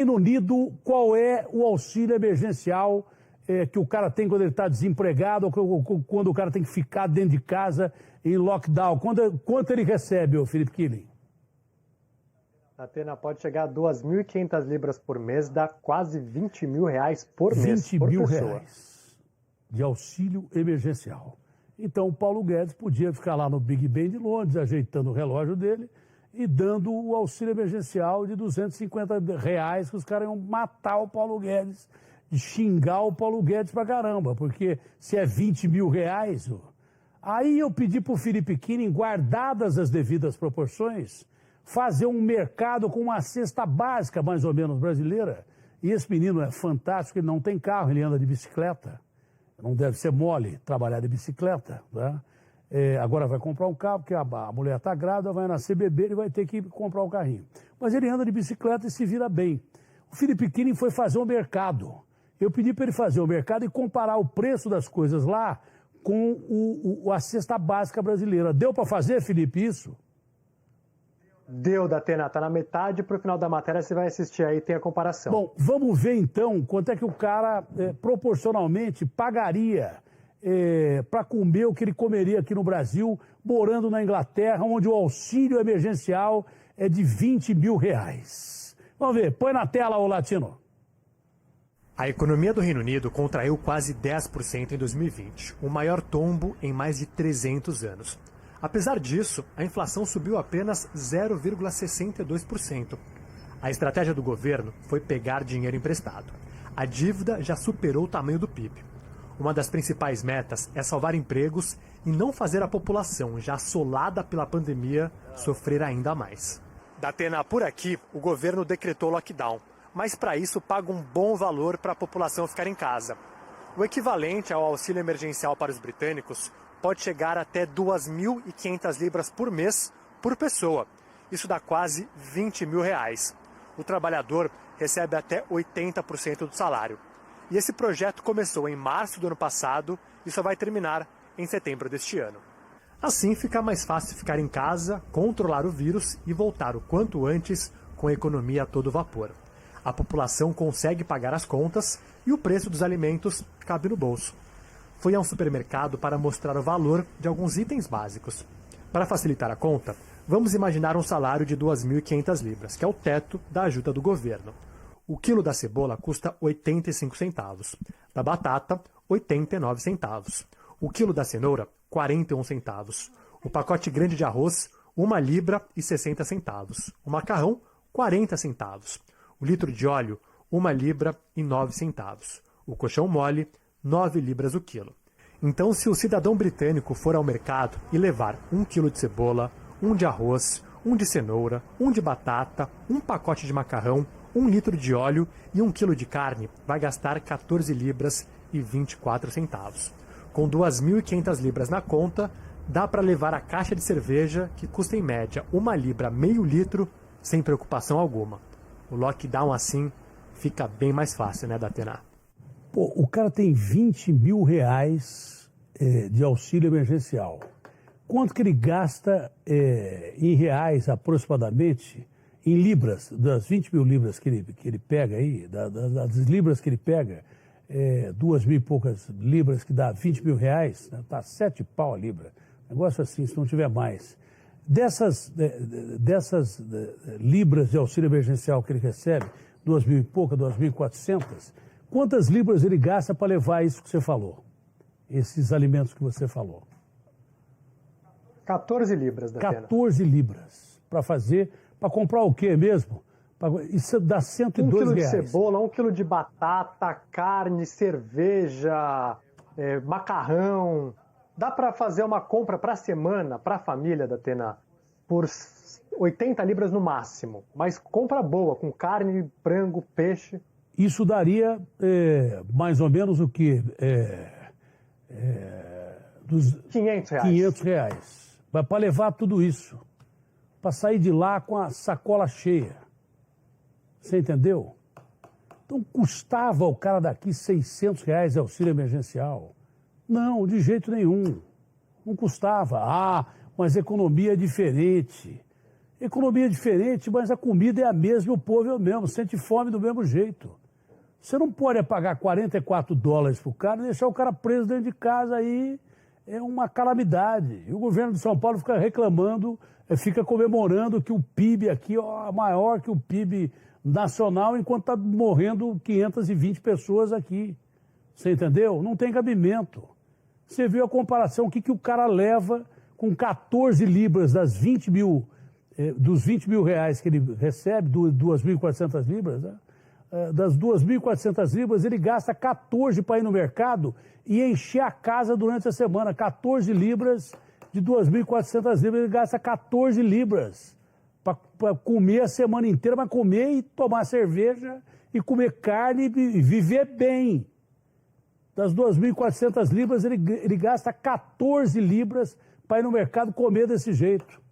Reino Unido, qual é o auxílio emergencial que o cara tem quando ele está desempregado ou quando o cara tem que ficar dentro de casa em lockdown? Quanto ele recebe, ô Felipe Killing? A pena pode chegar a 2.500 libras por mês, dá quase 20 mil reais por mês, por pessoa. 20 mil reais de auxílio emergencial. Então o Paulo Guedes podia ficar lá no Big Ben de Londres, ajeitando o relógio dele e dando o auxílio emergencial de 250 reais, que os caras iam matar o Paulo Guedes, de xingar o Paulo Guedes pra caramba, porque se é 20 mil reais... Aí eu pedi pro Felipe Killing, guardadas as devidas proporções, fazer um mercado com uma cesta básica, mais ou menos, brasileira. E esse menino é fantástico, ele não tem carro, ele anda de bicicleta. Não deve ser mole trabalhar de bicicleta, né? Agora vai comprar um carro, porque a mulher está grávida, vai nascer bebê, ele vai ter que comprar um carrinho. Mas ele anda de bicicleta e se vira bem. O Felipe Killing foi fazer um mercado. Eu pedi para ele fazer o mercado e comparar o preço das coisas lá com a cesta básica brasileira. Deu para fazer, Felipe, isso? Deu, Datena, tá na metade, pro final da matéria você vai assistir aí, tem a comparação. Bom, vamos ver então quanto é que o cara proporcionalmente pagaria para comer o que ele comeria aqui no Brasil, morando na Inglaterra, onde o auxílio emergencial é de 20 mil reais. Vamos ver, põe na tela, ô Latino. A economia do Reino Unido contraiu quase 10% em 2020, o maior tombo em mais de 300 anos. Apesar disso, a inflação subiu apenas 0,62%. A estratégia do governo foi pegar dinheiro emprestado. A dívida já superou o tamanho do PIB. Uma das principais metas é salvar empregos e não fazer a população, já assolada pela pandemia, sofrer ainda mais. Datena, por aqui, o governo decretou lockdown, mas para isso paga um bom valor para a população ficar em casa. O equivalente ao auxílio emergencial para os britânicos pode chegar até 2.500 libras por mês por pessoa. Isso dá quase 20 mil reais. O trabalhador recebe até 80% do salário. E esse projeto começou em março do ano passado e só vai terminar em setembro deste ano. Assim fica mais fácil ficar em casa, controlar o vírus e voltar o quanto antes com a economia a todo vapor. A população consegue pagar as contas e o preço dos alimentos cabe no bolso. Fui a um supermercado para mostrar o valor de alguns itens básicos. Para facilitar a conta, vamos imaginar um salário de 2.500 libras, que é o teto da ajuda do governo. O quilo da cebola custa 85 centavos, da batata, 89 centavos. O quilo da cenoura, 41 centavos. O pacote grande de arroz, 1 libra e 60 centavos. O macarrão, 40 centavos. O litro de óleo, 1 libra e 9 centavos. O colchão mole, 9 libras o quilo. Então, se o cidadão britânico for ao mercado e levar 1 quilo de cebola, 1 de arroz, 1 de cenoura, 1 de batata, 1 pacote de macarrão, 1 litro de óleo e 1 quilo de carne, vai gastar 14 libras e 24 centavos. Com 2.500 libras na conta, dá para levar a caixa de cerveja, que custa em média 1 libra meio litro, sem preocupação alguma. O lockdown assim fica bem mais fácil, né, Datena? Pô, o cara tem 20 mil reais de auxílio emergencial. Quanto que ele gasta em reais aproximadamente, em libras, das 20 mil libras que ele pega aí, das libras que ele pega, 2.000 e poucas libras que dá 20 mil reais, né? Tá 7 pau a libra. Negócio assim, se não tiver mais. Dessas libras de auxílio emergencial que ele recebe, 2.000 e poucas, 2.400, quantas libras ele gasta para levar isso que você falou? Esses alimentos que você falou? 14 libras, da 14 libras para fazer, para comprar o quê mesmo? Isso dá 102 reais. 1 quilo reais. de cebola, 1 quilo de batata, carne, cerveja, macarrão. Dá para fazer uma compra para a semana, para a família, Datena, por 80 libras no máximo. Mas compra boa, com carne, frango, peixe. Isso daria mais ou menos o quê? Dos 500 reais. 500 reais. Mas para levar tudo isso. Para sair de lá com a sacola cheia. Você entendeu? Então custava o cara daqui 600 reais de auxílio emergencial. Não, de jeito nenhum. Não custava. Ah, mas economia é diferente. Economia diferente, mas a comida é a mesma e o povo é o mesmo, sente fome do mesmo jeito. Você não pode pagar $44 pro cara e deixar o cara preso dentro de casa aí, é uma calamidade. E o governo de São Paulo fica reclamando, fica comemorando que o PIB aqui é maior que o PIB nacional, enquanto está morrendo 520 pessoas aqui. Você entendeu? Não tem cabimento. Você viu a comparação, o que o cara leva com 14 libras das 20 mil, dos 20 mil reais que ele recebe, 2.400 libras, né? Das 2.400 libras, ele gasta 14 para ir no mercado e encher a casa durante a semana. 14 libras de 2.400 libras, ele gasta 14 libras para comer a semana inteira, mas comer e tomar cerveja e comer carne e viver bem. Das 2.400 libras, ele gasta 14 libras para ir no mercado comer desse jeito.